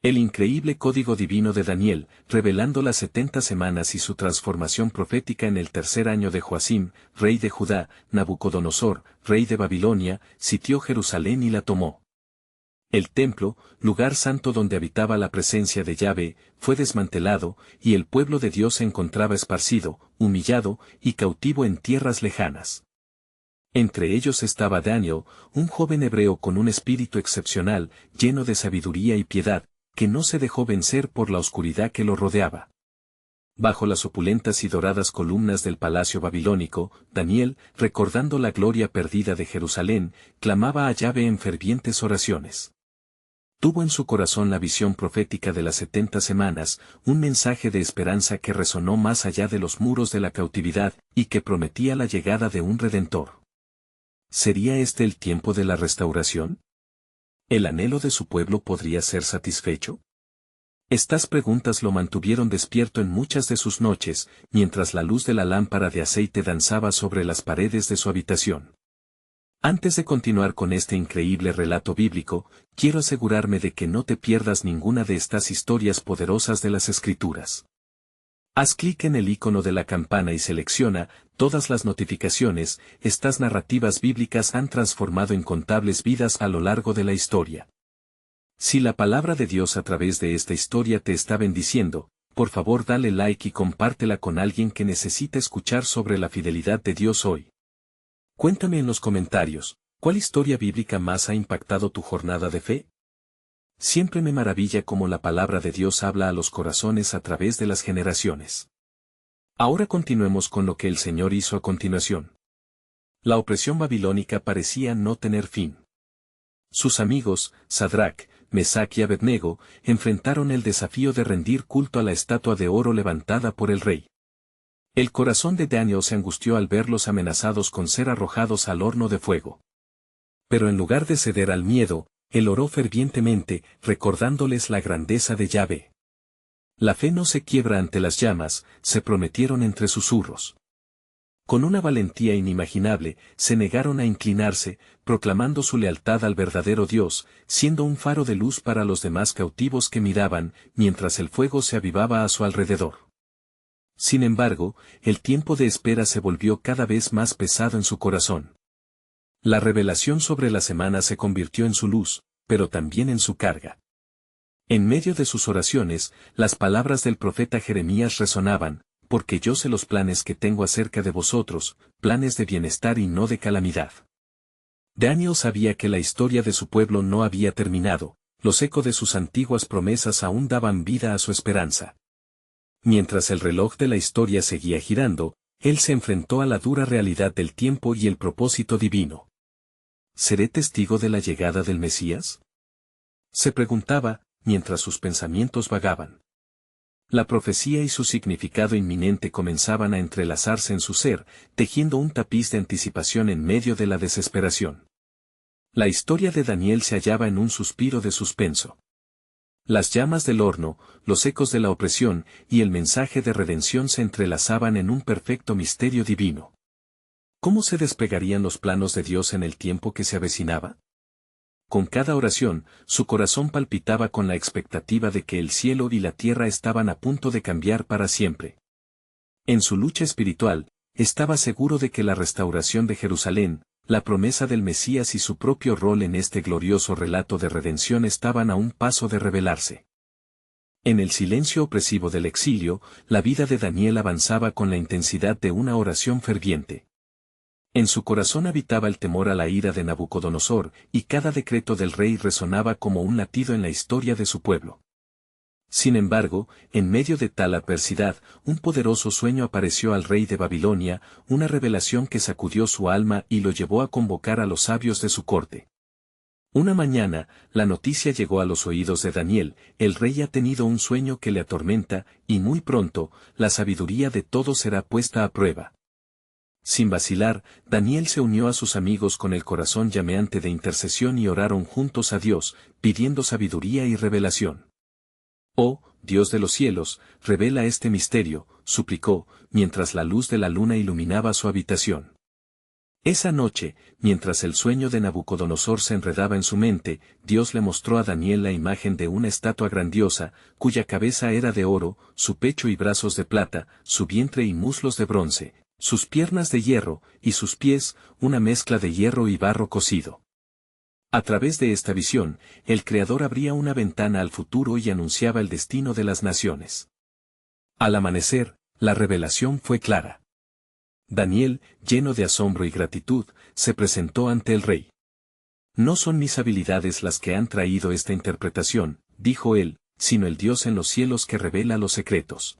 El increíble código divino de Daniel, revelando las 70 semanas y su transformación profética en el tercer año de Joacim, rey de Judá. Nabucodonosor, rey de Babilonia, sitió Jerusalén y la tomó. El templo, lugar santo donde habitaba la presencia de Yahvé, fue desmantelado, y el pueblo de Dios se encontraba esparcido, humillado y cautivo en tierras lejanas. Entre ellos estaba Daniel, un joven hebreo con un espíritu excepcional, lleno de sabiduría y piedad, que no se dejó vencer por la oscuridad que lo rodeaba. Bajo las opulentas y doradas columnas del palacio babilónico, Daniel, recordando la gloria perdida de Jerusalén, clamaba a Yahvé en fervientes oraciones. Tuvo en su corazón la visión profética de las 70 semanas, un mensaje de esperanza que resonó más allá de los muros de la cautividad, y que prometía la llegada de un Redentor. ¿Sería este el tiempo de la restauración? ¿El anhelo de su pueblo podría ser satisfecho? Estas preguntas lo mantuvieron despierto en muchas de sus noches, mientras la luz de la lámpara de aceite danzaba sobre las paredes de su habitación. Antes de continuar con este increíble relato bíblico, quiero asegurarme de que no te pierdas ninguna de estas historias poderosas de las Escrituras. Haz clic en el icono de la campana y selecciona todas las notificaciones. Estas narrativas bíblicas han transformado incontables vidas a lo largo de la historia. Si la palabra de Dios a través de esta historia te está bendiciendo, por favor dale like y compártela con alguien que necesita escuchar sobre la fidelidad de Dios hoy. Cuéntame en los comentarios, ¿cuál historia bíblica más ha impactado tu jornada de fe? Siempre me maravilla cómo la palabra de Dios habla a los corazones a través de las generaciones. Ahora continuemos con lo que el Señor hizo a continuación. La opresión babilónica parecía no tener fin. Sus amigos, Sadrac, Mesac y Abednego, enfrentaron el desafío de rendir culto a la estatua de oro levantada por el rey. El corazón de Daniel se angustió al verlos amenazados con ser arrojados al horno de fuego. Pero en lugar de ceder al miedo, él oró fervientemente, recordándoles la grandeza de Yahvé. La fe no se quiebra ante las llamas, se prometieron entre susurros. Con una valentía inimaginable, se negaron a inclinarse, proclamando su lealtad al verdadero Dios, siendo un faro de luz para los demás cautivos que miraban, mientras el fuego se avivaba a su alrededor. Sin embargo, el tiempo de espera se volvió cada vez más pesado en su corazón. La revelación sobre la semana se convirtió en su luz, pero también en su carga. En medio de sus oraciones, las palabras del profeta Jeremías resonaban: porque yo sé los planes que tengo acerca de vosotros, planes de bienestar y no de calamidad. Daniel sabía que la historia de su pueblo no había terminado, los ecos de sus antiguas promesas aún daban vida a su esperanza. Mientras el reloj de la historia seguía girando, él se enfrentó a la dura realidad del tiempo y el propósito divino. ¿Seré testigo de la llegada del Mesías?, se preguntaba, mientras sus pensamientos vagaban. La profecía y su significado inminente comenzaban a entrelazarse en su ser, tejiendo un tapiz de anticipación en medio de la desesperación. La historia de Daniel se hallaba en un suspiro de suspenso. Las llamas del horno, los ecos de la opresión y el mensaje de redención se entrelazaban en un perfecto misterio divino. ¿Cómo se despegarían los planos de Dios en el tiempo que se avecinaba? Con cada oración, su corazón palpitaba con la expectativa de que el cielo y la tierra estaban a punto de cambiar para siempre. En su lucha espiritual, estaba seguro de que la restauración de Jerusalén, la promesa del Mesías y su propio rol en este glorioso relato de redención estaban a un paso de revelarse. En el silencio opresivo del exilio, la vida de Daniel avanzaba con la intensidad de una oración ferviente. En su corazón habitaba el temor a la ira de Nabucodonosor, y cada decreto del rey resonaba como un latido en la historia de su pueblo. Sin embargo, en medio de tal adversidad, un poderoso sueño apareció al rey de Babilonia, una revelación que sacudió su alma y lo llevó a convocar a los sabios de su corte. Una mañana, la noticia llegó a los oídos de Daniel: el rey ha tenido un sueño que le atormenta, y muy pronto, la sabiduría de todos será puesta a prueba. Sin vacilar, Daniel se unió a sus amigos con el corazón llameante de intercesión y oraron juntos a Dios, pidiendo sabiduría y revelación. «Oh, Dios de los cielos, revela este misterio», suplicó, mientras la luz de la luna iluminaba su habitación. Esa noche, mientras el sueño de Nabucodonosor se enredaba en su mente, Dios le mostró a Daniel la imagen de una estatua grandiosa, cuya cabeza era de oro, su pecho y brazos de plata, su vientre y muslos de bronce, sus piernas de hierro, y sus pies, una mezcla de hierro y barro cocido. A través de esta visión, el Creador abría una ventana al futuro y anunciaba el destino de las naciones. Al amanecer, la revelación fue clara. Daniel, lleno de asombro y gratitud, se presentó ante el rey. No son mis habilidades las que han traído esta interpretación, dijo él, sino el Dios en los cielos que revela los secretos.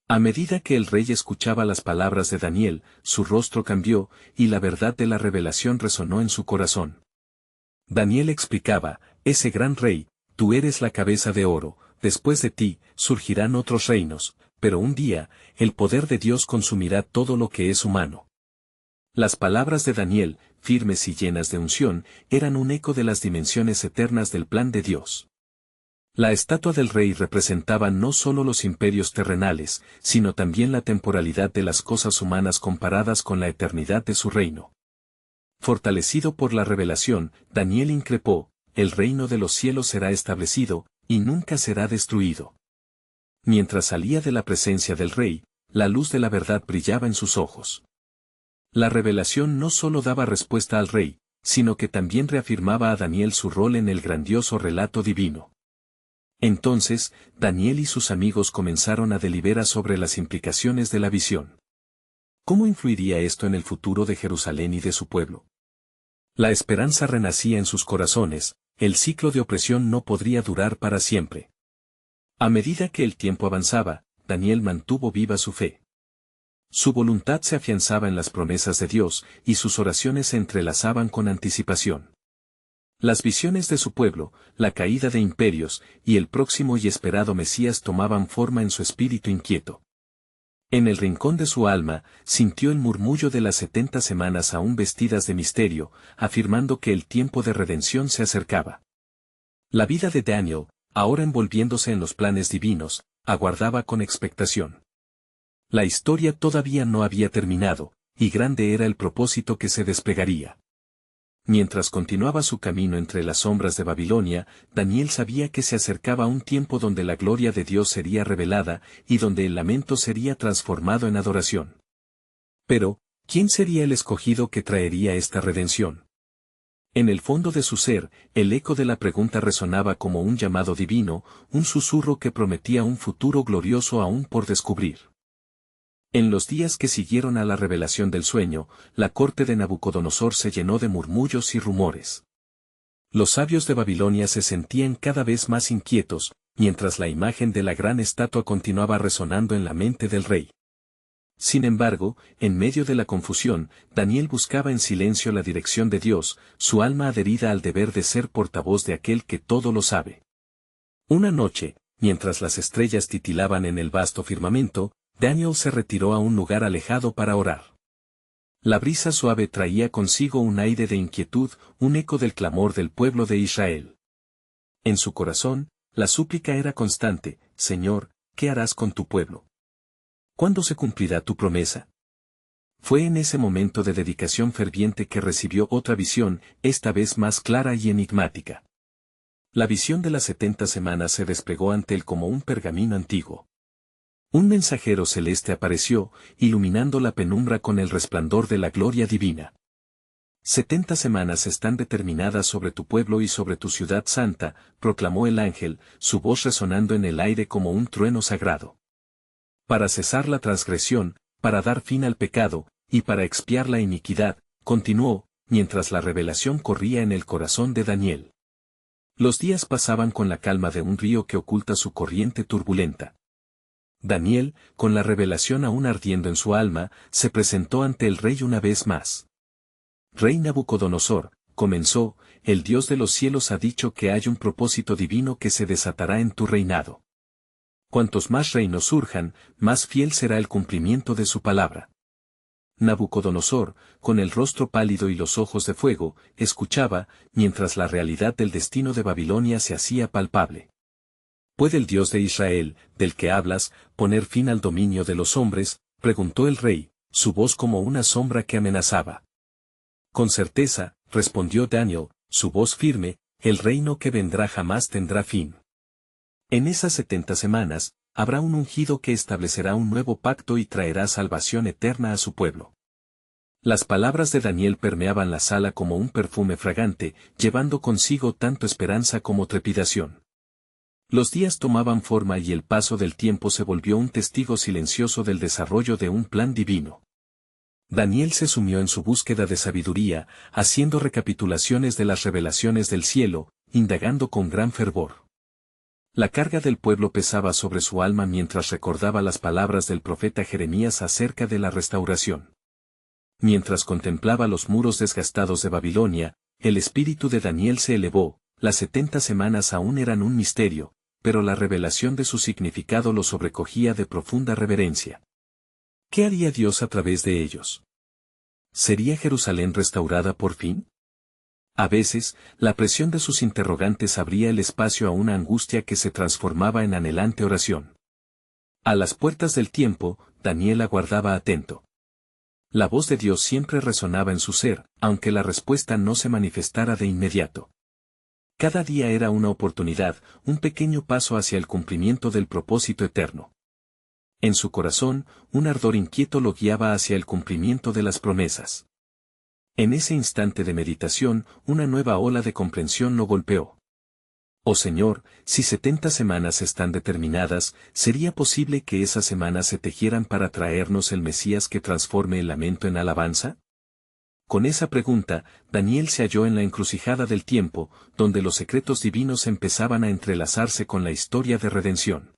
A medida que el rey escuchaba las palabras de Daniel, su rostro cambió, y la verdad de la revelación resonó en su corazón. Daniel explicaba, ese gran rey, tú eres la cabeza de oro, después de ti, surgirán otros reinos, pero un día, el poder de Dios consumirá todo lo que es humano. Las palabras de Daniel, firmes y llenas de unción, eran un eco de las dimensiones eternas del plan de Dios. La estatua del rey representaba no solo los imperios terrenales, sino también la temporalidad de las cosas humanas comparadas con la eternidad de su reino. Fortalecido por la revelación, Daniel increpó, el reino de los cielos será establecido, y nunca será destruido. Mientras salía de la presencia del rey, la luz de la verdad brillaba en sus ojos. La revelación no solo daba respuesta al rey, sino que también reafirmaba a Daniel su rol en el grandioso relato divino. Entonces, Daniel y sus amigos comenzaron a deliberar sobre las implicaciones de la visión. ¿Cómo influiría esto en el futuro de Jerusalén y de su pueblo? La esperanza renacía en sus corazones, el ciclo de opresión no podría durar para siempre. A medida que el tiempo avanzaba, Daniel mantuvo viva su fe. Su voluntad se afianzaba en las promesas de Dios, y sus oraciones se entrelazaban con anticipación. Las visiones de su pueblo, la caída de imperios, y el próximo y esperado Mesías tomaban forma en su espíritu inquieto. En el rincón de su alma, sintió el murmullo de las 70 semanas aún vestidas de misterio, afirmando que el tiempo de redención se acercaba. La vida de Daniel, ahora envolviéndose en los planes divinos, aguardaba con expectación. La historia todavía no había terminado, y grande era el propósito que se desplegaría. Mientras continuaba su camino entre las sombras de Babilonia, Daniel sabía que se acercaba un tiempo donde la gloria de Dios sería revelada, y donde el lamento sería transformado en adoración. Pero, ¿quién sería el escogido que traería esta redención? En el fondo de su ser, el eco de la pregunta resonaba como un llamado divino, un susurro que prometía un futuro glorioso aún por descubrir. En los días que siguieron a la revelación del sueño, la corte de Nabucodonosor se llenó de murmullos y rumores. Los sabios de Babilonia se sentían cada vez más inquietos, mientras la imagen de la gran estatua continuaba resonando en la mente del rey. Sin embargo, en medio de la confusión, Daniel buscaba en silencio la dirección de Dios, su alma adherida al deber de ser portavoz de aquel que todo lo sabe. Una noche, mientras las estrellas titilaban en el vasto firmamento, Daniel se retiró a un lugar alejado para orar. La brisa suave traía consigo un aire de inquietud, un eco del clamor del pueblo de Israel. En su corazón, la súplica era constante, Señor, ¿qué harás con tu pueblo? ¿Cuándo se cumplirá tu promesa? Fue en ese momento de dedicación ferviente que recibió otra visión, esta vez más clara y enigmática. La visión de las 70 semanas se desplegó ante él como un pergamino antiguo. Un mensajero celeste apareció, iluminando la penumbra con el resplandor de la gloria divina. 70 semanas están determinadas sobre tu pueblo y sobre tu ciudad santa, proclamó el ángel, su voz resonando en el aire como un trueno sagrado. Para cesar la transgresión, para dar fin al pecado, y para expiar la iniquidad, continuó, mientras la revelación corría en el corazón de Daniel. Los días pasaban con la calma de un río que oculta su corriente turbulenta. Daniel, con la revelación aún ardiendo en su alma, se presentó ante el rey una vez más. Rey Nabucodonosor, comenzó, el Dios de los cielos ha dicho que hay un propósito divino que se desatará en tu reinado. Cuantos más reinos surjan, más fiel será el cumplimiento de su palabra. Nabucodonosor, con el rostro pálido y los ojos de fuego, escuchaba, mientras la realidad del destino de Babilonia se hacía palpable. ¿Puede el Dios de Israel, del que hablas, poner fin al dominio de los hombres?, preguntó el rey, su voz como una sombra que amenazaba. Con certeza, respondió Daniel, su voz firme, el reino que vendrá jamás tendrá fin. En esas 70 semanas, habrá un ungido que establecerá un nuevo pacto y traerá salvación eterna a su pueblo. Las palabras de Daniel permeaban la sala como un perfume fragante, llevando consigo tanto esperanza como trepidación. Los días tomaban forma y el paso del tiempo se volvió un testigo silencioso del desarrollo de un plan divino. Daniel se sumió en su búsqueda de sabiduría, haciendo recapitulaciones de las revelaciones del cielo, indagando con gran fervor. La carga del pueblo pesaba sobre su alma mientras recordaba las palabras del profeta Jeremías acerca de la restauración. Mientras contemplaba los muros desgastados de Babilonia, el espíritu de Daniel se elevó. Las 70 semanas aún eran un misterio, pero la revelación de su significado lo sobrecogía de profunda reverencia. ¿Qué haría Dios a través de ellos? ¿Sería Jerusalén restaurada por fin? A veces, la presión de sus interrogantes abría el espacio a una angustia que se transformaba en anhelante oración. A las puertas del tiempo, Daniel aguardaba atento. La voz de Dios siempre resonaba en su ser, aunque la respuesta no se manifestara de inmediato. Cada día era una oportunidad, un pequeño paso hacia el cumplimiento del propósito eterno. En su corazón, un ardor inquieto lo guiaba hacia el cumplimiento de las promesas. En ese instante de meditación, una nueva ola de comprensión lo golpeó. Oh Señor, si 70 semanas están determinadas, ¿sería posible que esas semanas se tejieran para traernos el Mesías que transforme el lamento en alabanza? Con esa pregunta, Daniel se halló en la encrucijada del tiempo, donde los secretos divinos empezaban a entrelazarse con la historia de redención.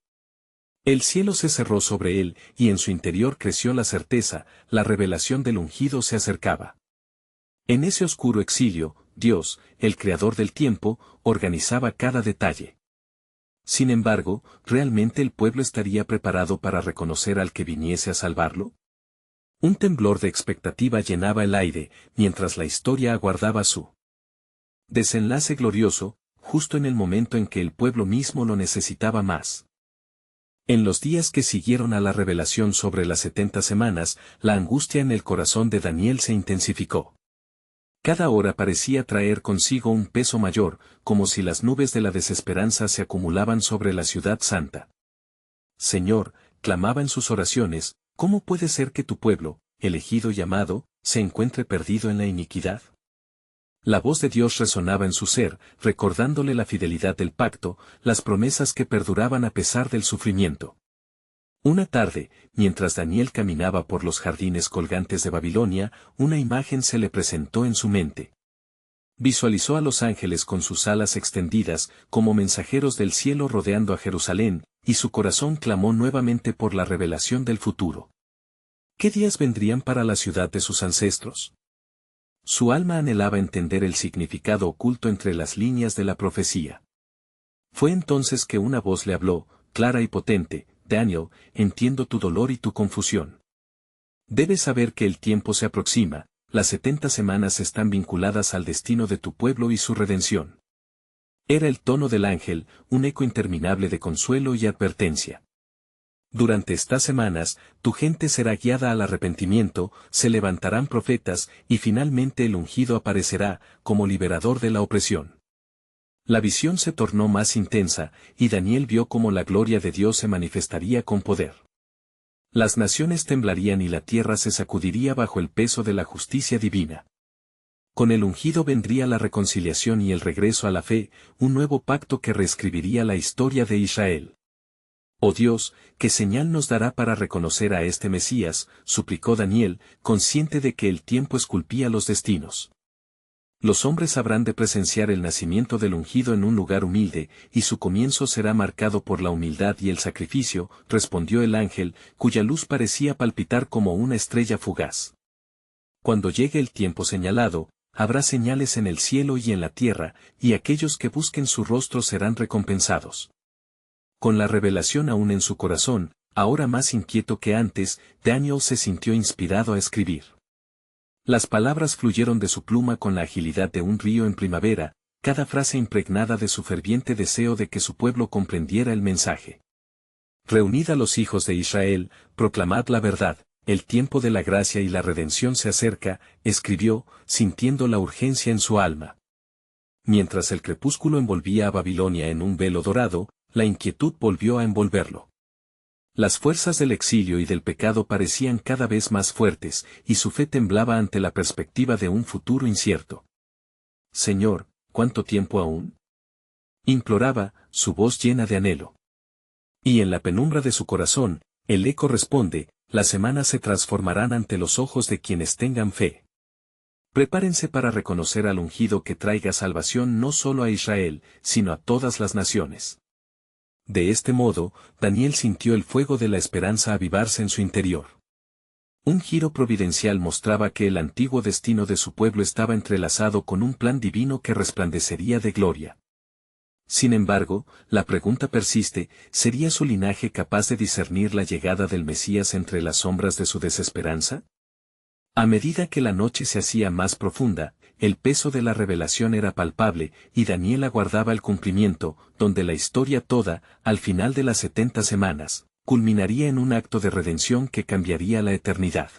El cielo se cerró sobre él, y en su interior creció la certeza, la revelación del ungido se acercaba. En ese oscuro exilio, Dios, el creador del tiempo, organizaba cada detalle. Sin embargo, ¿realmente el pueblo estaría preparado para reconocer al que viniese a salvarlo? Un temblor de expectativa llenaba el aire, mientras la historia aguardaba su desenlace glorioso, justo en el momento en que el pueblo mismo lo necesitaba más. En los días que siguieron a la revelación sobre las 70 semanas, la angustia en el corazón de Daniel se intensificó. Cada hora parecía traer consigo un peso mayor, como si las nubes de la desesperanza se acumulaban sobre la ciudad santa. Señor, clamaba en sus oraciones, ¿cómo puede ser que tu pueblo, elegido y amado, se encuentre perdido en la iniquidad? La voz de Dios resonaba en su ser, recordándole la fidelidad del pacto, las promesas que perduraban a pesar del sufrimiento. Una tarde, mientras Daniel caminaba por los jardines colgantes de Babilonia, una imagen se le presentó en su mente. Visualizó a los ángeles con sus alas extendidas, como mensajeros del cielo rodeando a Jerusalén, y su corazón clamó nuevamente por la revelación del futuro. ¿Qué días vendrían para la ciudad de sus ancestros? Su alma anhelaba entender el significado oculto entre las líneas de la profecía. Fue entonces que una voz le habló, clara y potente: Daniel, entiendo tu dolor y tu confusión. Debes saber que el tiempo se aproxima, las 70 semanas están vinculadas al destino de tu pueblo y su redención. Era el tono del ángel, un eco interminable de consuelo y advertencia. Durante estas semanas, tu gente será guiada al arrepentimiento, se levantarán profetas, y finalmente el ungido aparecerá, como liberador de la opresión. La visión se tornó más intensa, y Daniel vio cómo la gloria de Dios se manifestaría con poder. Las naciones temblarían y la tierra se sacudiría bajo el peso de la justicia divina. Con el ungido vendría la reconciliación y el regreso a la fe, un nuevo pacto que reescribiría la historia de Israel. Oh Dios, ¿qué señal nos dará para reconocer a este Mesías?, suplicó Daniel, consciente de que el tiempo esculpía los destinos. Los hombres habrán de presenciar el nacimiento del ungido en un lugar humilde, y su comienzo será marcado por la humildad y el sacrificio, respondió el ángel, cuya luz parecía palpitar como una estrella fugaz. Cuando llegue el tiempo señalado, habrá señales en el cielo y en la tierra, y aquellos que busquen su rostro serán recompensados. Con la revelación aún en su corazón, ahora más inquieto que antes, Daniel se sintió inspirado a escribir. Las palabras fluyeron de su pluma con la agilidad de un río en primavera, cada frase impregnada de su ferviente deseo de que su pueblo comprendiera el mensaje. Reunid a los hijos de Israel, proclamad la verdad, el tiempo de la gracia y la redención se acerca, escribió, sintiendo la urgencia en su alma. Mientras el crepúsculo envolvía a Babilonia en un velo dorado, la inquietud volvió a envolverlo. Las fuerzas del exilio y del pecado parecían cada vez más fuertes, y su fe temblaba ante la perspectiva de un futuro incierto. Señor, ¿cuánto tiempo aún? Imploraba, su voz llena de anhelo. Y en la penumbra de su corazón, el eco responde, las semanas se transformarán ante los ojos de quienes tengan fe. Prepárense para reconocer al ungido que traiga salvación no solo a Israel, sino a todas las naciones. De este modo, Daniel sintió el fuego de la esperanza avivarse en su interior. Un giro providencial mostraba que el antiguo destino de su pueblo estaba entrelazado con un plan divino que resplandecería de gloria. Sin embargo, la pregunta persiste, ¿sería su linaje capaz de discernir la llegada del Mesías entre las sombras de su desesperanza? A medida que la noche se hacía más profunda, el peso de la revelación era palpable, y Daniel aguardaba el cumplimiento, donde la historia toda, al final de las 70 semanas, culminaría en un acto de redención que cambiaría la eternidad.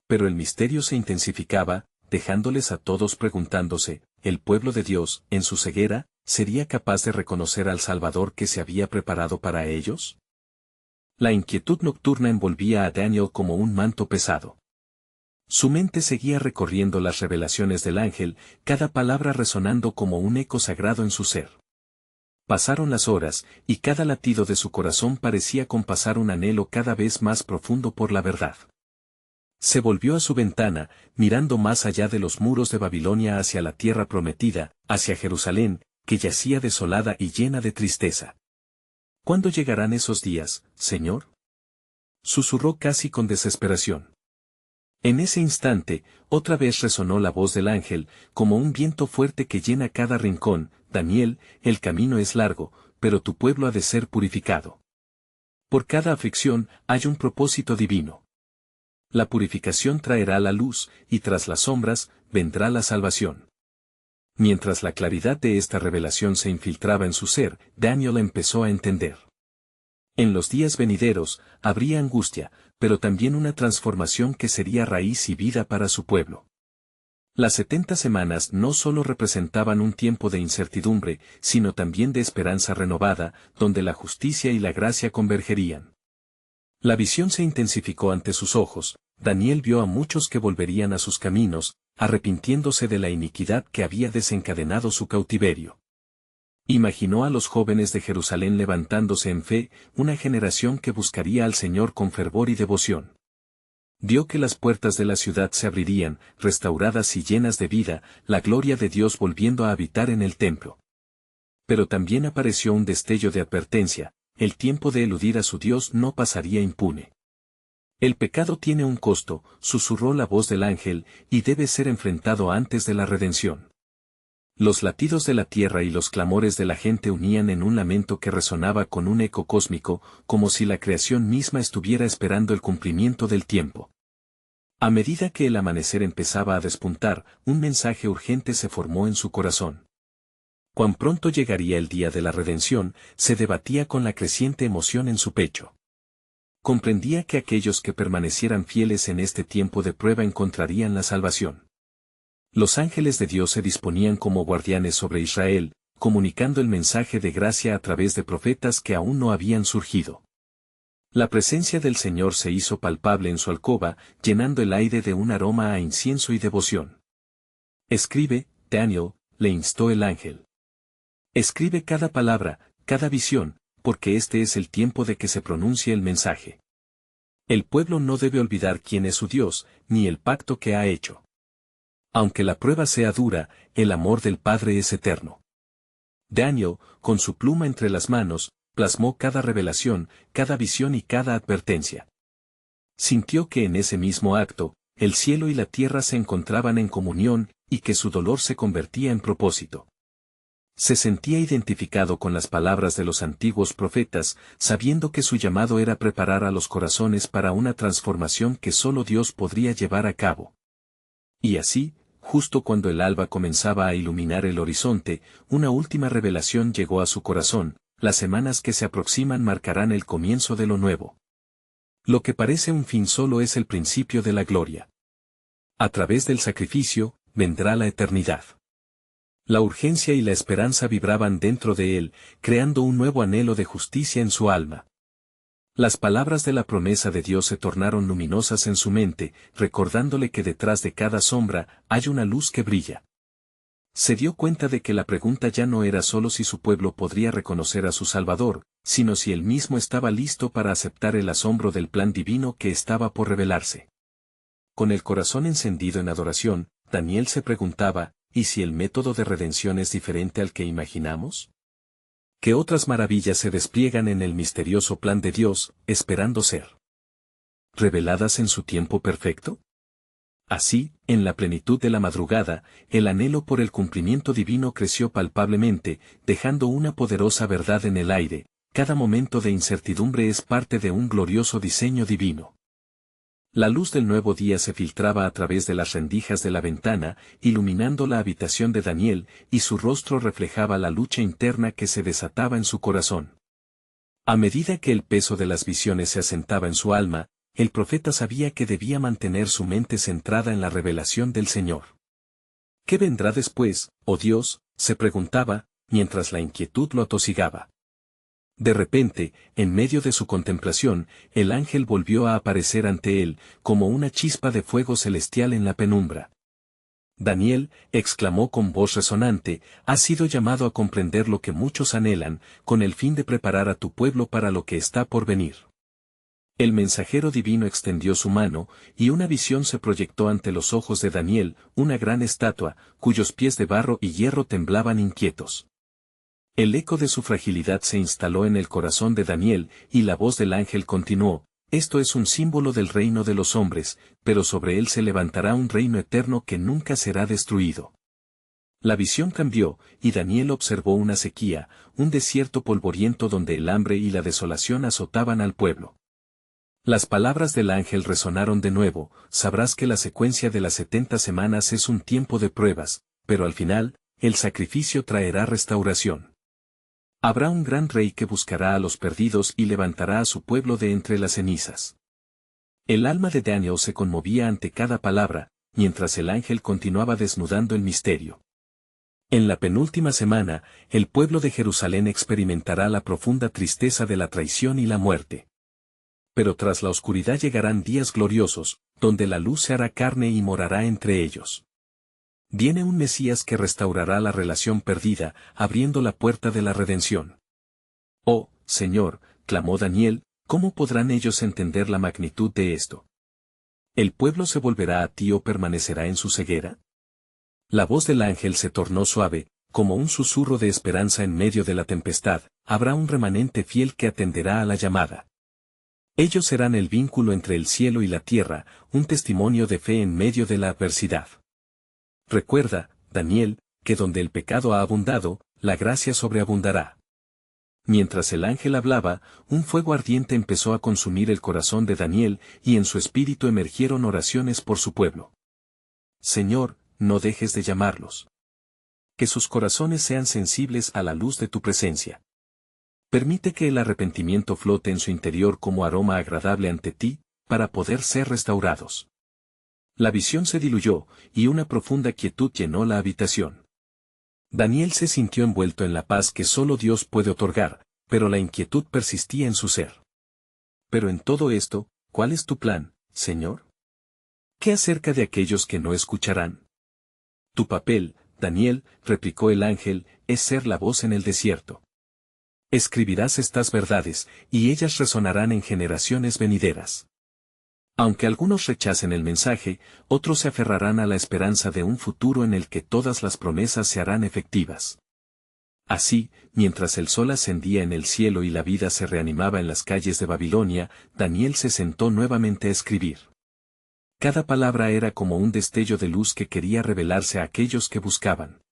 Pero el misterio se intensificaba, dejándoles a todos preguntándose, ¿el pueblo de Dios, en su ceguera, sería capaz de reconocer al Salvador que se había preparado para ellos? La inquietud nocturna envolvía a Daniel como un manto pesado. Su mente seguía recorriendo las revelaciones del ángel, cada palabra resonando como un eco sagrado en su ser. Pasaron las horas, y cada latido de su corazón parecía compasar un anhelo cada vez más profundo por la verdad. Se volvió a su ventana, mirando más allá de los muros de Babilonia hacia la tierra prometida, hacia Jerusalén, que yacía desolada y llena de tristeza. ¿Cuándo llegarán esos días, Señor? Susurró casi con desesperación. En ese instante, otra vez resonó la voz del ángel, como un viento fuerte que llena cada rincón, Daniel, el camino es largo, pero tu pueblo ha de ser purificado. Por cada aflicción hay un propósito divino. La purificación traerá la luz, y tras las sombras, vendrá la salvación. Mientras la claridad de esta revelación se infiltraba en su ser, Daniel empezó a entender. En los días venideros, habría angustia, pero también una transformación que sería raíz y vida para su pueblo. Las 70 semanas no solo representaban un tiempo de incertidumbre, sino también de esperanza renovada, donde la justicia y la gracia convergerían. La visión se intensificó ante sus ojos, Daniel vio a muchos que volverían a sus caminos, arrepintiéndose de la iniquidad que había desencadenado su cautiverio. Imaginó a los jóvenes de Jerusalén levantándose en fe, una generación que buscaría al Señor con fervor y devoción. Vio que las puertas de la ciudad se abrirían, restauradas y llenas de vida, la gloria de Dios volviendo a habitar en el templo. Pero también apareció un destello de advertencia, el tiempo de eludir a su Dios no pasaría impune. El pecado tiene un costo, susurró la voz del ángel, y debe ser enfrentado antes de la redención. Los latidos de la tierra y los clamores de la gente unían en un lamento que resonaba con un eco cósmico, como si la creación misma estuviera esperando el cumplimiento del tiempo. A medida que el amanecer empezaba a despuntar, un mensaje urgente se formó en su corazón. Cuán pronto llegaría el día de la redención, se debatía con la creciente emoción en su pecho. Comprendía que aquellos que permanecieran fieles en este tiempo de prueba encontrarían la salvación. Los ángeles de Dios se disponían como guardianes sobre Israel, comunicando el mensaje de gracia a través de profetas que aún no habían surgido. La presencia del Señor se hizo palpable en su alcoba, llenando el aire de un aroma a incienso y devoción. Escribe, Daniel, le instó el ángel. Escribe cada palabra, cada visión, porque este es el tiempo de que se pronuncie el mensaje. El pueblo no debe olvidar quién es su Dios, ni el pacto que ha hecho. Aunque la prueba sea dura, el amor del Padre es eterno. Daniel, con su pluma entre las manos, plasmó cada revelación, cada visión y cada advertencia. Sintió que en ese mismo acto, el cielo y la tierra se encontraban en comunión, y que su dolor se convertía en propósito. Se sentía identificado con las palabras de los antiguos profetas, sabiendo que su llamado era preparar a los corazones para una transformación que solo Dios podría llevar a cabo. Y así, justo cuando el alba comenzaba a iluminar el horizonte, una última revelación llegó a su corazón: las semanas que se aproximan marcarán el comienzo de lo nuevo. Lo que parece un fin solo es el principio de la gloria. A través del sacrificio, vendrá la eternidad. La urgencia y la esperanza vibraban dentro de él, creando un nuevo anhelo de justicia en su alma. Las palabras de la promesa de Dios se tornaron luminosas en su mente, recordándole que detrás de cada sombra hay una luz que brilla. Se dio cuenta de que la pregunta ya no era solo si su pueblo podría reconocer a su Salvador, sino si él mismo estaba listo para aceptar el asombro del plan divino que estaba por revelarse. Con el corazón encendido en adoración, Daniel se preguntaba, ¿y si el método de redención es diferente al que imaginamos? ¿Qué otras maravillas se despliegan en el misterioso plan de Dios, esperando ser reveladas en su tiempo perfecto? Así, en la plenitud de la madrugada, el anhelo por el cumplimiento divino creció palpablemente, dejando una poderosa verdad en el aire: cada momento de incertidumbre es parte de un glorioso diseño divino. La luz del nuevo día se filtraba a través de las rendijas de la ventana, iluminando la habitación de Daniel, y su rostro reflejaba la lucha interna que se desataba en su corazón. A medida que el peso de las visiones se asentaba en su alma, el profeta sabía que debía mantener su mente centrada en la revelación del Señor. ¿Qué vendrá después, oh Dios?, se preguntaba, mientras la inquietud lo atosigaba. De repente, en medio de su contemplación, el ángel volvió a aparecer ante él, como una chispa de fuego celestial en la penumbra. Daniel, exclamó con voz resonante, has sido llamado a comprender lo que muchos anhelan, con el fin de preparar a tu pueblo para lo que está por venir. El mensajero divino extendió su mano, y una visión se proyectó ante los ojos de Daniel, una gran estatua, cuyos pies de barro y hierro temblaban inquietos. El eco de su fragilidad se instaló en el corazón de Daniel, y la voz del ángel continuó: esto es un símbolo del reino de los hombres, pero sobre él se levantará un reino eterno que nunca será destruido. La visión cambió, y Daniel observó una sequía, un desierto polvoriento donde el hambre y la desolación azotaban al pueblo. Las palabras del ángel resonaron de nuevo: sabrás que la secuencia de las 70 semanas es un tiempo de pruebas, pero al final, el sacrificio traerá restauración. Habrá un gran rey que buscará a los perdidos y levantará a su pueblo de entre las cenizas. El alma de Daniel se conmovía ante cada palabra, mientras el ángel continuaba desnudando el misterio. En la penúltima semana, el pueblo de Jerusalén experimentará la profunda tristeza de la traición y la muerte. Pero tras la oscuridad llegarán días gloriosos, donde la luz se hará carne y morará entre ellos. Viene un Mesías que restaurará la relación perdida, abriendo la puerta de la redención. Oh, Señor, clamó Daniel, ¿cómo podrán ellos entender la magnitud de esto? ¿El pueblo se volverá a ti o permanecerá en su ceguera? La voz del ángel se tornó suave, como un susurro de esperanza en medio de la tempestad: habrá un remanente fiel que atenderá a la llamada. Ellos serán el vínculo entre el cielo y la tierra, un testimonio de fe en medio de la adversidad. Recuerda, Daniel, que donde el pecado ha abundado, la gracia sobreabundará. Mientras el ángel hablaba, un fuego ardiente empezó a consumir el corazón de Daniel, y en su espíritu emergieron oraciones por su pueblo. Señor, no dejes de llamarlos. Que sus corazones sean sensibles a la luz de tu presencia. Permite que el arrepentimiento flote en su interior como aroma agradable ante ti, para poder ser restaurados. La visión se diluyó, y una profunda quietud llenó la habitación. Daniel se sintió envuelto en la paz que solo Dios puede otorgar, pero la inquietud persistía en su ser. Pero en todo esto, ¿cuál es tu plan, Señor? ¿Qué acerca de aquellos que no escucharán? Tu papel, Daniel, replicó el ángel, es ser la voz en el desierto. Escribirás estas verdades, y ellas resonarán en generaciones venideras. Aunque algunos rechacen el mensaje, otros se aferrarán a la esperanza de un futuro en el que todas las promesas se harán efectivas. Así, mientras el sol ascendía en el cielo y la vida se reanimaba en las calles de Babilonia, Daniel se sentó nuevamente a escribir. Cada palabra era como un destello de luz que quería revelarse a aquellos que buscaban.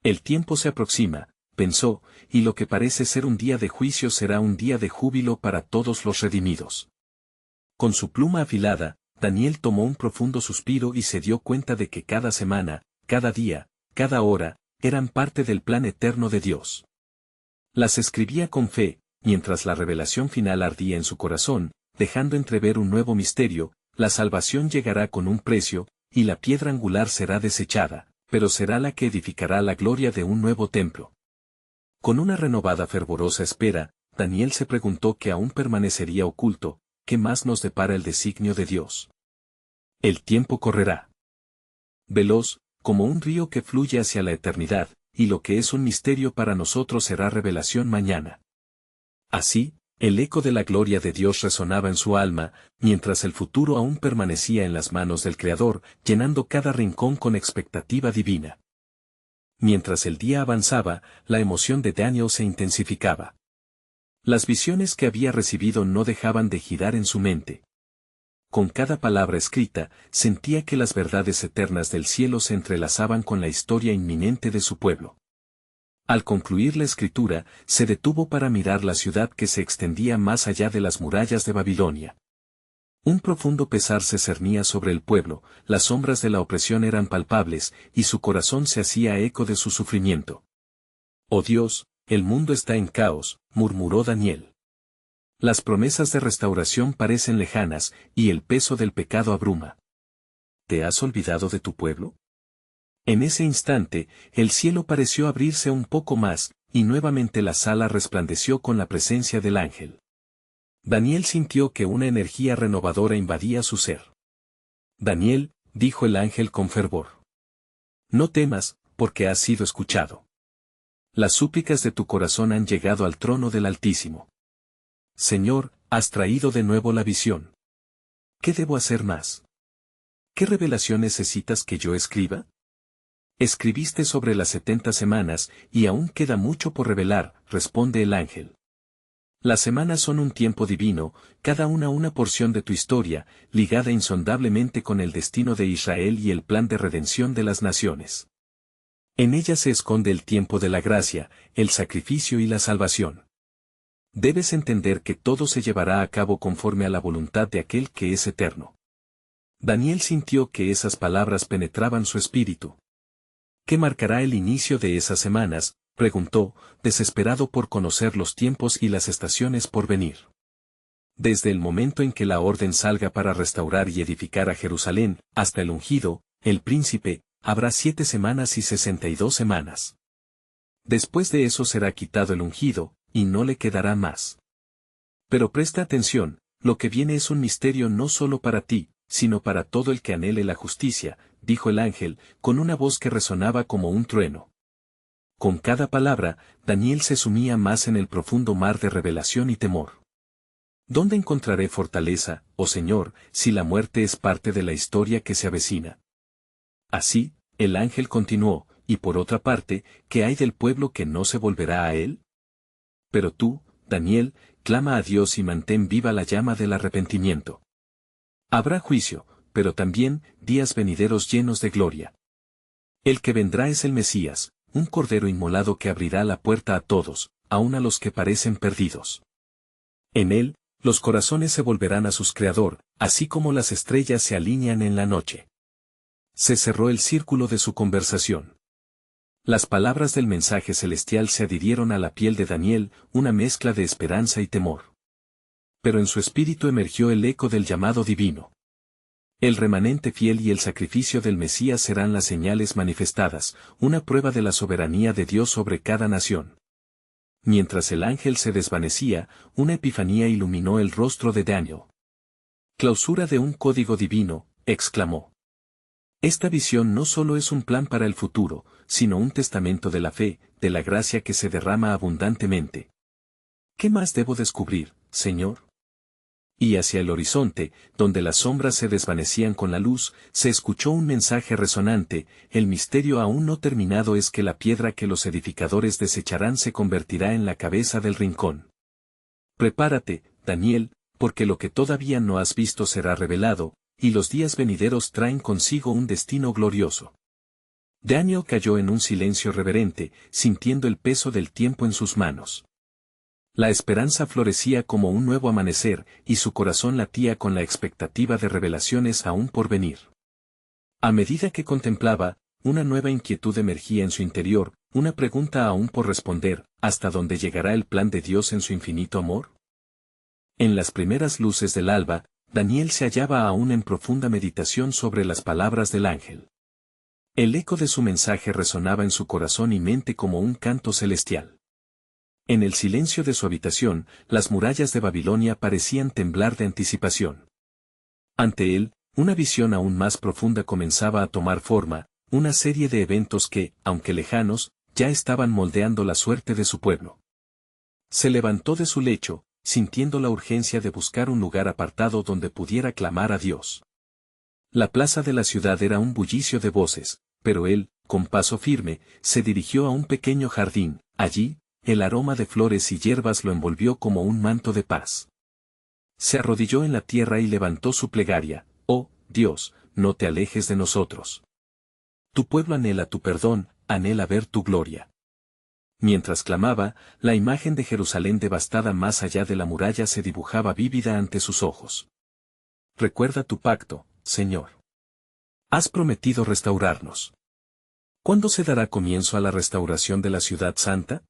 El tiempo se aproxima, pensó, y lo que parece ser un día de juicio será un día de júbilo para todos los redimidos. Con su pluma afilada, Daniel tomó un profundo suspiro y se dio cuenta de que cada semana, cada día, cada hora, eran parte del plan eterno de Dios. Las escribía con fe, mientras la revelación final ardía en su corazón, dejando entrever un nuevo misterio: la salvación llegará con un precio, y la piedra angular será desechada, pero será la que edificará la gloria de un nuevo templo. Con una renovada fervorosa espera, Daniel se preguntó qué aún permanecería oculto, qué más nos depara el designio de Dios. El tiempo correrá veloz, como un río que fluye hacia la eternidad, y lo que es un misterio para nosotros será revelación mañana. Así, el eco de la gloria de Dios resonaba en su alma, mientras el futuro aún permanecía en las manos del Creador, llenando cada rincón con expectativa divina. Mientras el día avanzaba, la emoción de Daniel se intensificaba. Las visiones que había recibido no dejaban de girar en su mente. Con cada palabra escrita, sentía que las verdades eternas del cielo se entrelazaban con la historia inminente de su pueblo. Al concluir la escritura, se detuvo para mirar la ciudad que se extendía más allá de las murallas de Babilonia. Un profundo pesar se cernía sobre el pueblo, las sombras de la opresión eran palpables, y su corazón se hacía eco de su sufrimiento. «Oh Dios, el mundo está en caos», murmuró Daniel. Las promesas de restauración parecen lejanas, y el peso del pecado abruma. ¿Te has olvidado de tu pueblo? En ese instante, el cielo pareció abrirse un poco más, y nuevamente la sala resplandeció con la presencia del ángel. Daniel sintió que una energía renovadora invadía su ser. «Daniel», dijo el ángel con fervor, «no temas, porque has sido escuchado. Las súplicas de tu corazón han llegado al trono del Altísimo. Señor, has traído de nuevo la visión. ¿Qué debo hacer más? ¿Qué revelación necesitas que yo escriba? Escribiste sobre las 70 semanas, y aún queda mucho por revelar», responde el ángel. Las semanas son un tiempo divino, cada una porción de tu historia, ligada insondablemente con el destino de Israel y el plan de redención de las naciones. En ellas se esconde el tiempo de la gracia, el sacrificio y la salvación. Debes entender que todo se llevará a cabo conforme a la voluntad de aquel que es eterno. Daniel sintió que esas palabras penetraban su espíritu. ¿Qué marcará el inicio de esas semanas?, preguntó, desesperado por conocer los tiempos y las estaciones por venir. Desde el momento en que la orden salga para restaurar y edificar a Jerusalén, hasta el ungido, el príncipe, habrá 7 semanas y 62 semanas. Después de eso será quitado el ungido, y no le quedará más. Pero presta atención, lo que viene es un misterio no solo para ti, sino para todo el que anhele la justicia, dijo el ángel, con una voz que resonaba como un trueno. Con cada palabra, Daniel se sumía más en el profundo mar de revelación y temor. ¿Dónde encontraré fortaleza, oh Señor, si la muerte es parte de la historia que se avecina? Así, el ángel continuó, y por otra parte, ¿qué hay del pueblo que no se volverá a él? Pero tú, Daniel, clama a Dios y mantén viva la llama del arrepentimiento. Habrá juicio, pero también días venideros llenos de gloria. El que vendrá es el Mesías, un cordero inmolado que abrirá la puerta a todos, aun a los que parecen perdidos. En él, los corazones se volverán a su Creador, así como las estrellas se alinean en la noche. Se cerró el círculo de su conversación. Las palabras del mensaje celestial se adhirieron a la piel de Daniel, una mezcla de esperanza y temor. Pero en su espíritu emergió el eco del llamado divino. El remanente fiel y el sacrificio del Mesías serán las señales manifestadas, una prueba de la soberanía de Dios sobre cada nación. Mientras el ángel se desvanecía, una epifanía iluminó el rostro de Daniel. «Clausura de un código divino», exclamó. Esta visión no solo es un plan para el futuro, sino un testamento de la fe, de la gracia que se derrama abundantemente. ¿Qué más debo descubrir, Señor? Y hacia el horizonte, donde las sombras se desvanecían con la luz, se escuchó un mensaje resonante: el misterio aún no terminado es que la piedra que los edificadores desecharán se convertirá en la cabeza del rincón. Prepárate, Daniel, porque lo que todavía no has visto será revelado, y los días venideros traen consigo un destino glorioso. Daniel cayó en un silencio reverente, sintiendo el peso del tiempo en sus manos. La esperanza florecía como un nuevo amanecer, y su corazón latía con la expectativa de revelaciones aún por venir. A medida que contemplaba, una nueva inquietud emergía en su interior, una pregunta aún por responder: ¿hasta dónde llegará el plan de Dios en su infinito amor? En las primeras luces del alba, Daniel se hallaba aún en profunda meditación sobre las palabras del ángel. El eco de su mensaje resonaba en su corazón y mente como un canto celestial. En el silencio de su habitación, las murallas de Babilonia parecían temblar de anticipación. Ante él, una visión aún más profunda comenzaba a tomar forma, una serie de eventos que, aunque lejanos, ya estaban moldeando la suerte de su pueblo. Se levantó de su lecho, sintiendo la urgencia de buscar un lugar apartado donde pudiera clamar a Dios. La plaza de la ciudad era un bullicio de voces, pero él, con paso firme, se dirigió a un pequeño jardín. Allí, el aroma de flores y hierbas lo envolvió como un manto de paz. Se arrodilló en la tierra y levantó su plegaria: «Oh, Dios, no te alejes de nosotros. Tu pueblo anhela tu perdón, anhela ver tu gloria». Mientras clamaba, la imagen de Jerusalén devastada más allá de la muralla se dibujaba vívida ante sus ojos. «Recuerda tu pacto, Señor. Has prometido restaurarnos. ¿Cuándo se dará comienzo a la restauración de la ciudad santa?»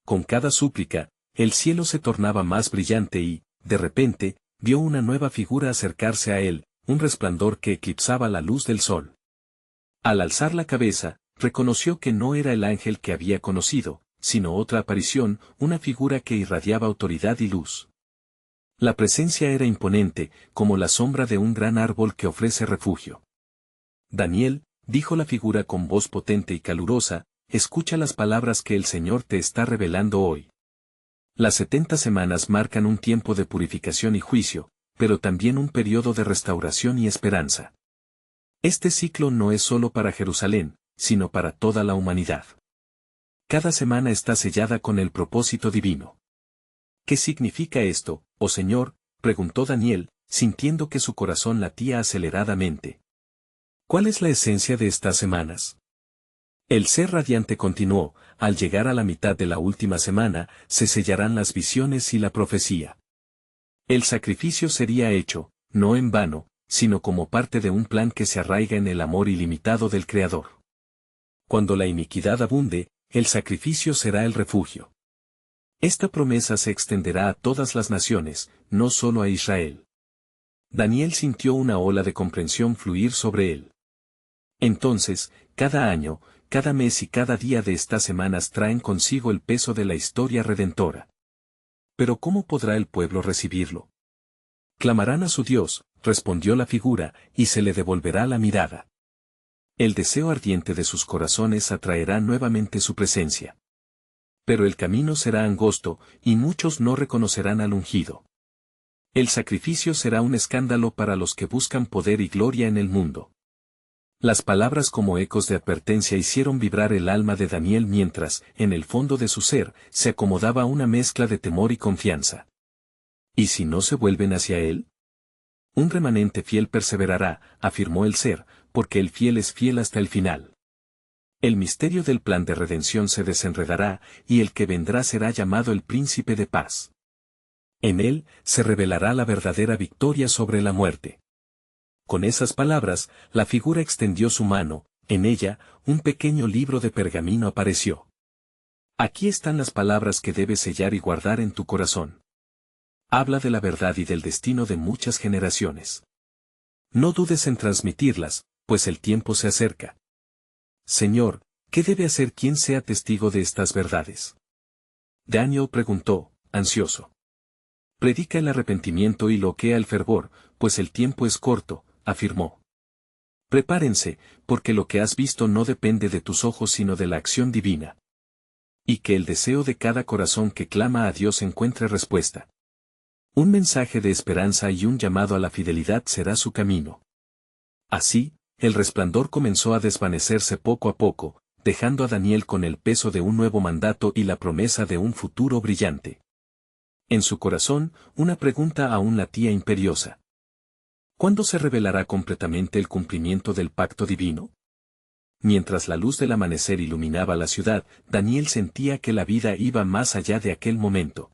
Con cada súplica, el cielo se tornaba más brillante y, de repente, vio una nueva figura acercarse a él, un resplandor que eclipsaba la luz del sol. Al alzar la cabeza, reconoció que no era el ángel que había conocido, sino otra aparición, una figura que irradiaba autoridad y luz. La presencia era imponente, como la sombra de un gran árbol que ofrece refugio. «Daniel», dijo la figura con voz potente y calurosa, «escucha las palabras que el Señor te está revelando hoy. Las 70 semanas marcan un tiempo de purificación y juicio, pero también un periodo de restauración y esperanza. Este ciclo no es solo para Jerusalén, sino para toda la humanidad. Cada semana está sellada con el propósito divino». «¿Qué significa esto, oh Señor?», preguntó Daniel, sintiendo que su corazón latía aceleradamente. «¿Cuál es la esencia de estas semanas?». El ser radiante continuó: «Al llegar a la mitad de la última semana, se sellarán las visiones y la profecía. El sacrificio sería hecho, no en vano, sino como parte de un plan que se arraiga en el amor ilimitado del Creador. Cuando la iniquidad abunde, el sacrificio será el refugio. Esta promesa se extenderá a todas las naciones, no solo a Israel». Daniel sintió una ola de comprensión fluir sobre él. Entonces, cada año, cada mes y cada día de estas semanas traen consigo el peso de la historia redentora. ¿Pero cómo podrá el pueblo recibirlo? «Clamarán a su Dios», respondió la figura, «y se le devolverá la mirada. El deseo ardiente de sus corazones atraerá nuevamente su presencia. Pero el camino será angosto, y muchos no reconocerán al ungido. El sacrificio será un escándalo para los que buscan poder y gloria en el mundo». Las palabras como ecos de advertencia hicieron vibrar el alma de Daniel mientras, en el fondo de su ser, se acomodaba una mezcla de temor y confianza. ¿Y si no se vuelven hacia él? «Un remanente fiel perseverará», afirmó el ser, «porque el fiel es fiel hasta el final. El misterio del plan de redención se desenredará, y el que vendrá será llamado el Príncipe de Paz. En él, se revelará la verdadera victoria sobre la muerte». Con esas palabras, la figura extendió su mano, en ella, un pequeño libro de pergamino apareció. «Aquí están las palabras que debes sellar y guardar en tu corazón. Habla de la verdad y del destino de muchas generaciones. No dudes en transmitirlas, pues el tiempo se acerca». «Señor, ¿qué debe hacer quien sea testigo de estas verdades?». Daniel preguntó, ansioso. «Predica el arrepentimiento y loquea el fervor, pues el tiempo es corto», afirmó. «Prepárense, porque lo que has visto no depende de tus ojos sino de la acción divina. Y que el deseo de cada corazón que clama a Dios encuentre respuesta. Un mensaje de esperanza y un llamado a la fidelidad será su camino». Así, el resplandor comenzó a desvanecerse poco a poco, dejando a Daniel con el peso de un nuevo mandato y la promesa de un futuro brillante. En su corazón, una pregunta aún latía imperiosa. ¿Cuándo se revelará completamente el cumplimiento del pacto divino? Mientras la luz del amanecer iluminaba la ciudad, Daniel sentía que la vida iba más allá de aquel momento.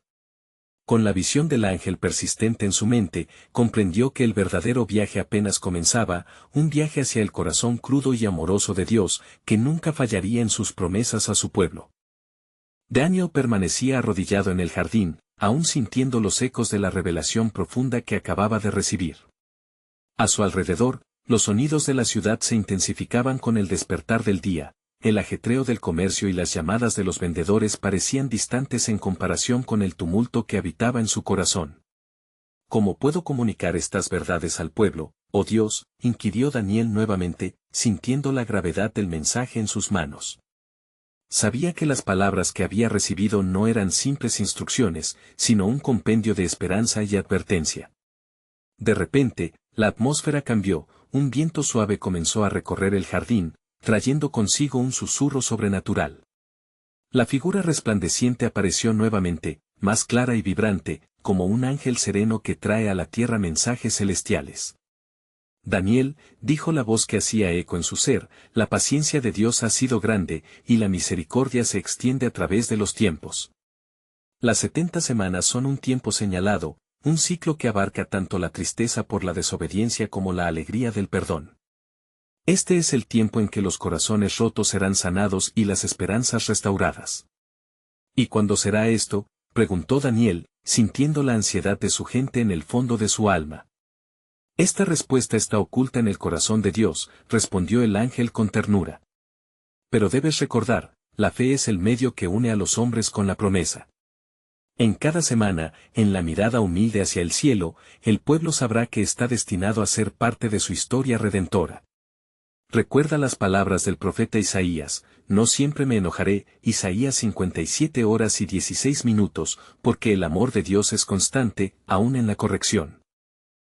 Con la visión del ángel persistente en su mente, comprendió que el verdadero viaje apenas comenzaba, un viaje hacia el corazón crudo y amoroso de Dios, que nunca fallaría en sus promesas a su pueblo. Daniel permanecía arrodillado en el jardín, aún sintiendo los ecos de la revelación profunda que acababa de recibir. A su alrededor, los sonidos de la ciudad se intensificaban con el despertar del día, el ajetreo del comercio y las llamadas de los vendedores parecían distantes en comparación con el tumulto que habitaba en su corazón. ¿Cómo puedo comunicar estas verdades al pueblo, oh Dios?, inquirió Daniel nuevamente, sintiendo la gravedad del mensaje en sus manos. Sabía que las palabras que había recibido no eran simples instrucciones, sino un compendio de esperanza y advertencia. De repente, la atmósfera cambió, un viento suave comenzó a recorrer el jardín, trayendo consigo un susurro sobrenatural. La figura resplandeciente apareció nuevamente, más clara y vibrante, como un ángel sereno que trae a la tierra mensajes celestiales. Daniel, dijo la voz que hacía eco en su ser, la paciencia de Dios ha sido grande, y la misericordia se extiende a través de los tiempos. Las 70 semanas son un tiempo señalado, un ciclo que abarca tanto la tristeza por la desobediencia como la alegría del perdón. Este es el tiempo en que los corazones rotos serán sanados y las esperanzas restauradas. ¿Y cuándo será esto?, preguntó Daniel, sintiendo la ansiedad de su gente en el fondo de su alma. Esta respuesta está oculta en el corazón de Dios, respondió el ángel con ternura. Pero debes recordar, la fe es el medio que une a los hombres con la promesa. En cada semana, en la mirada humilde hacia el cielo, el pueblo sabrá que está destinado a ser parte de su historia redentora. Recuerda las palabras del profeta Isaías, no siempre me enojaré, Isaías 57 horas y 16 minutos, porque el amor de Dios es constante, aún en la corrección.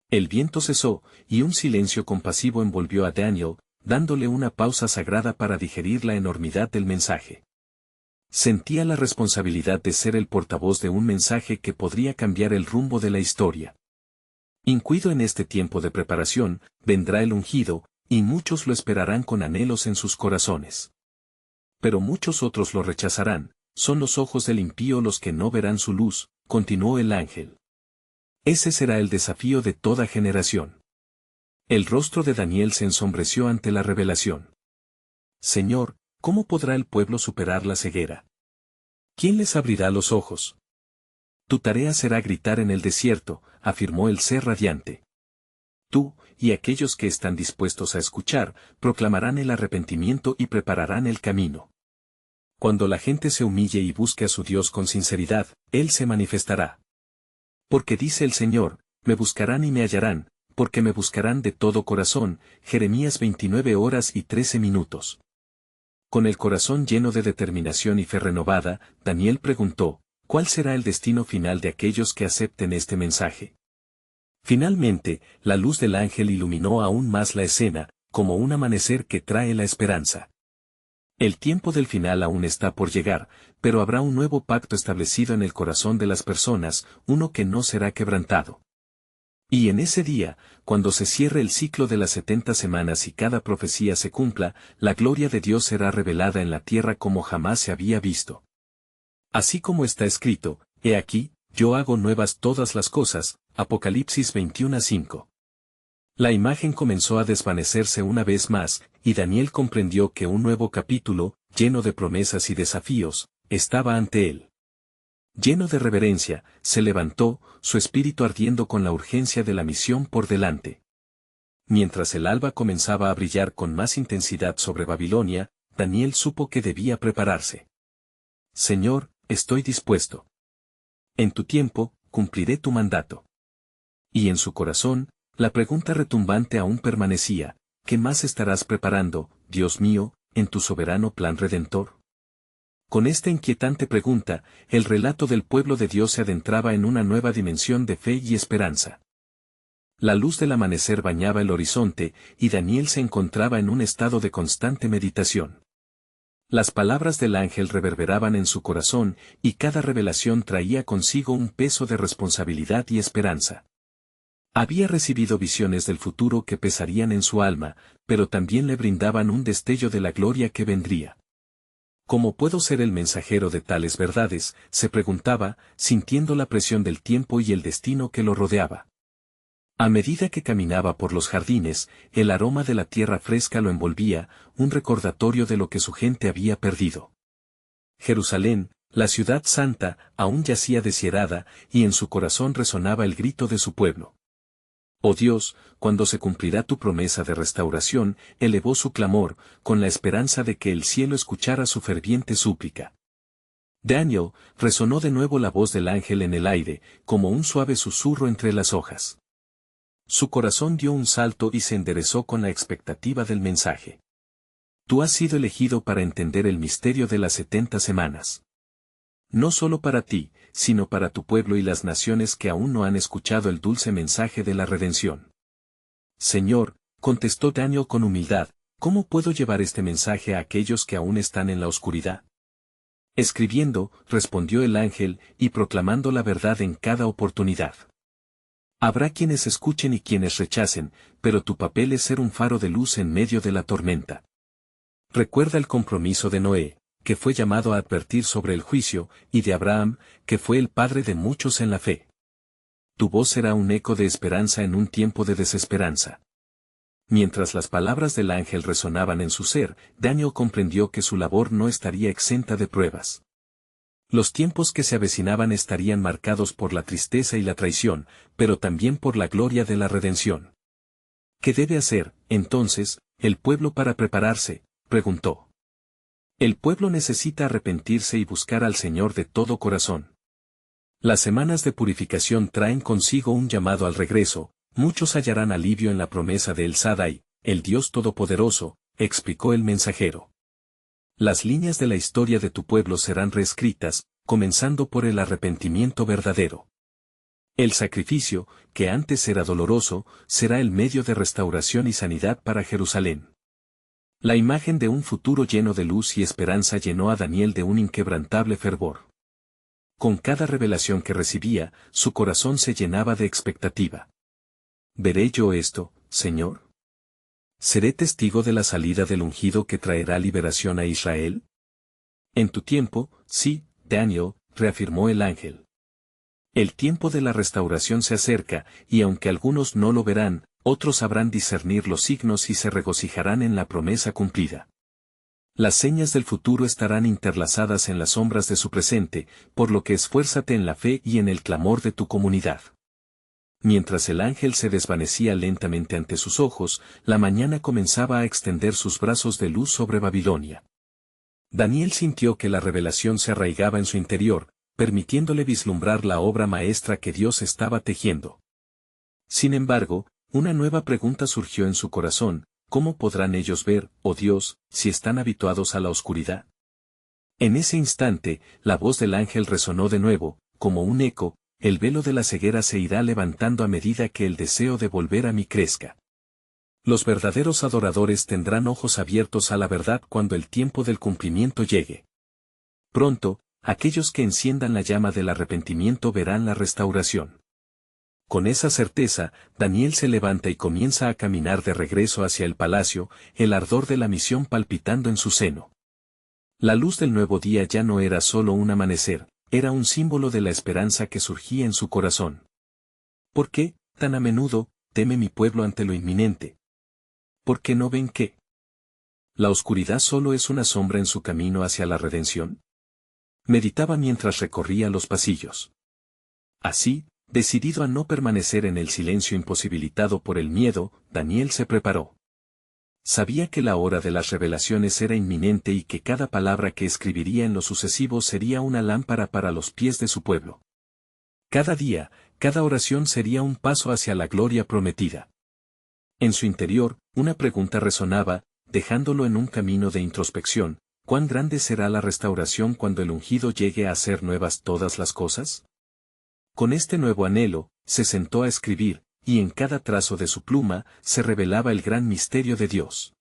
El viento cesó, y un silencio compasivo envolvió a Daniel, dándole una pausa sagrada para digerir la enormidad del mensaje. Sentía la responsabilidad de ser el portavoz de un mensaje que podría cambiar el rumbo de la historia. Incluido en este tiempo de preparación, vendrá el ungido, y muchos lo esperarán con anhelos en sus corazones. Pero muchos otros lo rechazarán, son los ojos del impío los que no verán su luz, continuó el ángel. Ese será el desafío de toda generación. El rostro de Daniel se ensombreció ante la revelación. Señor, ¿cómo podrá el pueblo superar la ceguera? ¿Quién les abrirá los ojos? Tu tarea será gritar en el desierto, afirmó el ser radiante. Tú, y aquellos que están dispuestos a escuchar, proclamarán el arrepentimiento y prepararán el camino. Cuando la gente se humille y busque a su Dios con sinceridad, Él se manifestará. Porque dice el Señor, me buscarán y me hallarán, porque me buscarán de todo corazón, Jeremías 29 horas y 13 minutos. Con el corazón lleno de determinación y fe renovada, Daniel preguntó, ¿cuál será el destino final de aquellos que acepten este mensaje? Finalmente, la luz del ángel iluminó aún más la escena, como un amanecer que trae la esperanza. El tiempo del final aún está por llegar, pero habrá un nuevo pacto establecido en el corazón de las personas, uno que no será quebrantado. Y en ese día, cuando se cierre el ciclo de las 70 semanas y cada profecía se cumpla, la gloria de Dios será revelada en la tierra como jamás se había visto. Así como está escrito, he aquí, yo hago nuevas todas las cosas, Apocalipsis 21:5. La imagen comenzó a desvanecerse una vez más, y Daniel comprendió que un nuevo capítulo, lleno de promesas y desafíos, estaba ante él. Lleno de reverencia, se levantó, su espíritu ardiendo con la urgencia de la misión por delante. Mientras el alba comenzaba a brillar con más intensidad sobre Babilonia, Daniel supo que debía prepararse. Señor, estoy dispuesto. En tu tiempo, cumpliré tu mandato. Y en su corazón, la pregunta retumbante aún permanecía, ¿qué más estarás preparando, Dios mío, en tu soberano plan redentor? Con esta inquietante pregunta, el relato del pueblo de Dios se adentraba en una nueva dimensión de fe y esperanza. La luz del amanecer bañaba el horizonte, y Daniel se encontraba en un estado de constante meditación. Las palabras del ángel reverberaban en su corazón, y cada revelación traía consigo un peso de responsabilidad y esperanza. Había recibido visiones del futuro que pesarían en su alma, pero también le brindaban un destello de la gloria que vendría. ¿Cómo puedo ser el mensajero de tales verdades?, se preguntaba, sintiendo la presión del tiempo y el destino que lo rodeaba. A medida que caminaba por los jardines, el aroma de la tierra fresca lo envolvía, un recordatorio de lo que su gente había perdido. Jerusalén, La ciudad santa aún yacía desierada, y en su corazón resonaba el grito de su pueblo. Oh Dios, cuando se cumplirá tu promesa de restauración, elevó su clamor, con la esperanza de que el cielo escuchara su ferviente súplica. Daniel, resonó de nuevo la voz del ángel en el aire, como un suave susurro entre las hojas. Su corazón dio un salto y se enderezó con la expectativa del mensaje. Tú has sido elegido para entender el misterio de las 70 semanas. No solo para ti, sino para tu pueblo y las naciones que aún no han escuchado el dulce mensaje de la redención. Señor, contestó Daniel con humildad, ¿cómo puedo llevar este mensaje a aquellos que aún están en la oscuridad? Escribiendo, respondió el ángel, y proclamando la verdad en cada oportunidad. Habrá quienes escuchen y quienes rechacen, pero tu papel es ser un faro de luz en medio de la tormenta. Recuerda el compromiso de Noé, que fue llamado a advertir sobre el juicio, y de Abraham, que fue el padre de muchos en la fe. Tu voz será un eco de esperanza en un tiempo de desesperanza. Mientras las palabras del ángel resonaban en su ser, Daniel comprendió que su labor no estaría exenta de pruebas. Los tiempos que se avecinaban estarían marcados por la tristeza y la traición, pero también por la gloria de la redención. ¿Qué debe hacer, entonces, el pueblo para prepararse?, preguntó. El pueblo necesita arrepentirse y buscar al Señor de todo corazón. Las semanas de purificación traen consigo un llamado al regreso, muchos hallarán alivio en la promesa de El Shaddai, el Dios Todopoderoso, explicó el mensajero. Las líneas de la historia de tu pueblo serán reescritas, comenzando por el arrepentimiento verdadero. El sacrificio, que antes era doloroso, será el medio de restauración y sanidad para Jerusalén. La imagen de un futuro lleno de luz y esperanza llenó a Daniel de un inquebrantable fervor. Con cada revelación que recibía, su corazón se llenaba de expectativa. ¿Veré yo esto, Señor? ¿Seré testigo de la salida del ungido que traerá liberación a Israel? En tu tiempo, sí, Daniel, reafirmó el ángel. El tiempo de la restauración se acerca, y aunque algunos no lo verán, otros sabrán discernir los signos y se regocijarán en la promesa cumplida. Las señas del futuro estarán interlazadas en las sombras de su presente, por lo que esfuérzate en la fe y en el clamor de tu comunidad. Mientras el ángel se desvanecía lentamente ante sus ojos, la mañana comenzaba a extender sus brazos de luz sobre Babilonia. Daniel sintió que la revelación se arraigaba en su interior, permitiéndole vislumbrar la obra maestra que Dios estaba tejiendo. Sin embargo, una nueva pregunta surgió en su corazón: ¿cómo podrán ellos ver, oh Dios, si están habituados a la oscuridad? En ese instante, la voz del ángel resonó de nuevo, como un eco: el velo de la ceguera se irá levantando a medida que el deseo de volver a mí crezca. Los verdaderos adoradores tendrán ojos abiertos a la verdad cuando el tiempo del cumplimiento llegue. Pronto, aquellos que enciendan la llama del arrepentimiento verán la restauración. Con esa certeza, Daniel se levanta y comienza a caminar de regreso hacia el palacio, el ardor de la misión palpitando en su seno. La luz del nuevo día ya no era solo un amanecer, era un símbolo de la esperanza que surgía en su corazón. ¿Por qué, tan a menudo, teme mi pueblo ante lo inminente? ¿Por qué no ven que la oscuridad solo es una sombra en su camino hacia la redención? Meditaba mientras recorría los pasillos. Así, decidido a no permanecer en el silencio imposibilitado por el miedo, Daniel se preparó. Sabía que la hora de las revelaciones era inminente y que cada palabra que escribiría en lo sucesivo sería una lámpara para los pies de su pueblo. Cada día, cada oración sería un paso hacia la gloria prometida. En su interior, una pregunta resonaba, dejándolo en un camino de introspección: ¿cuán grande será la restauración cuando el ungido llegue a hacer nuevas todas las cosas? Con este nuevo anhelo, se sentó a escribir, y en cada trazo de su pluma se revelaba el gran misterio de Dios.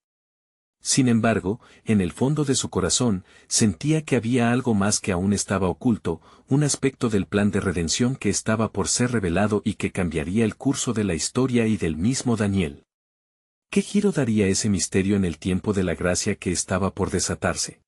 Sin embargo, en el fondo de su corazón, sentía que había algo más que aún estaba oculto, un aspecto del plan de redención que estaba por ser revelado y que cambiaría el curso de la historia y del mismo Daniel. ¿Qué giro daría ese misterio en el tiempo de la gracia que estaba por desatarse?